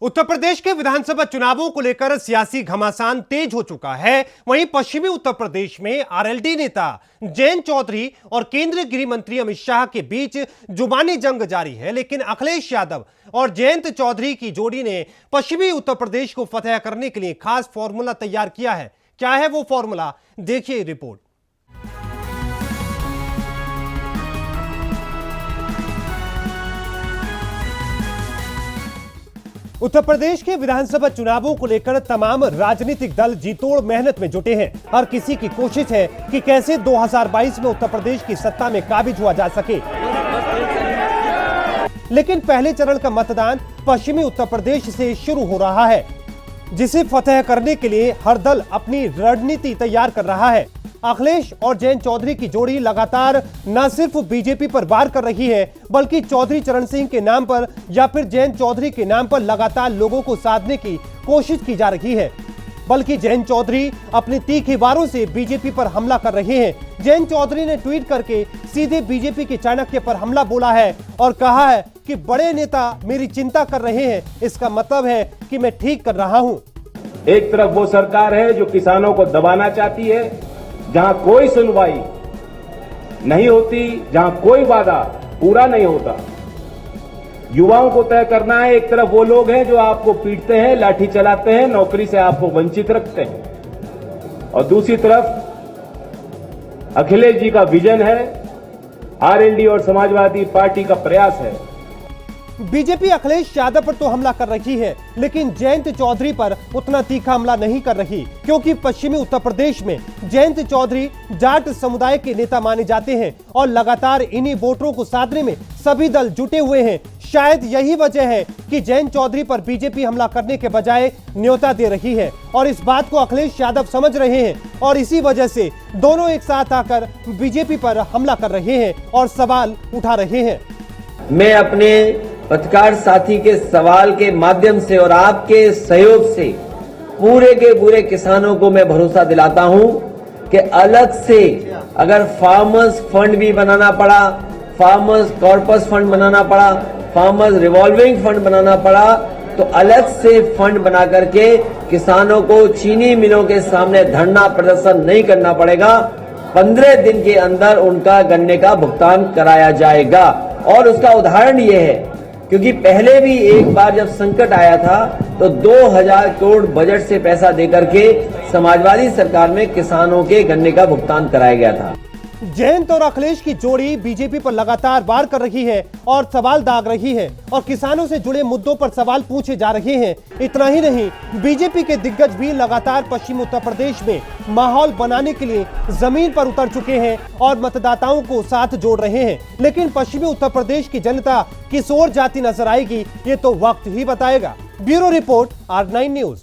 उत्तर प्रदेश के विधानसभा चुनावों को लेकर सियासी घमासान तेज हो चुका है। वहीं पश्चिमी उत्तर प्रदेश में आरएलडी नेता जयंत चौधरी और केंद्रीय गृह मंत्री अमित शाह के बीच जुबानी जंग जारी है। लेकिन अखिलेश यादव और जयंत चौधरी की जोड़ी ने पश्चिमी उत्तर प्रदेश को फतह करने के लिए खास फॉर्मूला तैयार किया है। क्या है वो फॉर्मूला, देखिए रिपोर्ट। उत्तर प्रदेश के विधानसभा चुनावों को लेकर तमाम राजनीतिक दल जीतोड़ मेहनत में जुटे हैं। हर किसी की कोशिश है कि कैसे 2022 में उत्तर प्रदेश की सत्ता में काबिज हुआ जा सके। लेकिन पहले चरण का मतदान पश्चिमी उत्तर प्रदेश से शुरू हो रहा है, जिसे फतह करने के लिए हर दल अपनी रणनीति तैयार कर रहा है। अखिलेश और जयंत चौधरी की जोड़ी लगातार न सिर्फ बीजेपी पर वार कर रही है, बल्कि चौधरी चरण सिंह के नाम पर या फिर जयंत चौधरी के नाम पर लगातार लोगों को साधने की कोशिश की जा रही है। बल्कि जयंत चौधरी अपनी तीखी वारों से बीजेपी पर हमला कर रहे हैं। जयंत चौधरी ने ट्वीट करके सीधे बीजेपी के चाणक्य पर हमला बोला है और कहा है कि बड़े नेता मेरी चिंता कर रहे हैं, इसका मतलब है कि मैं ठीक कर रहा हूं। एक तरफ वो सरकार है जो किसानों को दबाना चाहती है, जहां कोई सुनवाई नहीं होती, जहां कोई वादा पूरा नहीं होता। युवाओं को तय करना है। एक तरफ वो लोग हैं जो आपको पीटते हैं, लाठी चलाते हैं, नौकरी से आपको वंचित रखते हैं, और दूसरी तरफ अखिलेश जी का विजन है, आरएलडी और समाजवादी पार्टी का प्रयास है। बीजेपी अखिलेश यादव पर तो हमला कर रही है, लेकिन जयंत चौधरी पर उतना तीखा हमला नहीं कर रही, क्योंकि पश्चिमी उत्तर प्रदेश में जयंत चौधरी जाट समुदाय के नेता माने जाते हैं और लगातार इन्हीं वोटरों को साधने में सभी दल जुटे हुए हैं। शायद यही वजह है कि जयंत चौधरी पर बीजेपी हमला करने के बजाय न्योता दे रही है, और इस बात को अखिलेश यादव समझ रहे हैं, और इसी वजह से दोनों एक साथ आकर बीजेपी पर हमला कर रहे हैं और सवाल उठा रहे हैं। मैं अपने पत्रकार साथी के सवाल के माध्यम से और आपके सहयोग से पूरे के पूरे किसानों को मैं भरोसा दिलाता हूं कि अलग से अगर फार्मर्स फंड भी बनाना पड़ा, फार्मर्स कॉर्पस फंड बनाना पड़ा, फार्मर्स रिवॉल्विंग फंड बनाना पड़ा, तो अलग से फंड बना करके किसानों को चीनी मिलों के सामने धरना प्रदर्शन नहीं करना पड़ेगा। 15 दिन के अंदर उनका गन्ने का भुगतान कराया जाएगा। और उसका उदाहरण यह है, क्योंकि पहले भी एक बार जब संकट आया था तो 2000 करोड़ बजट से पैसा देकर के समाजवादी सरकार में किसानों के गन्ने का भुगतान कराया गया था। जयंत और अखिलेश की जोड़ी बीजेपी पर लगातार वार कर रही है और सवाल दाग रही है, और किसानों से जुड़े मुद्दों पर सवाल पूछे जा रहे हैं। इतना ही नहीं, बीजेपी के दिग्गज भी लगातार पश्चिम उत्तर प्रदेश में माहौल बनाने के लिए जमीन पर उतर चुके हैं और मतदाताओं को साथ जोड़ रहे हैं। लेकिन पश्चिमी उत्तर प्रदेश की जनता किस ओर जाती नजर आएगी, ये तो वक्त ही बताएगा। Bureau report, R9 news.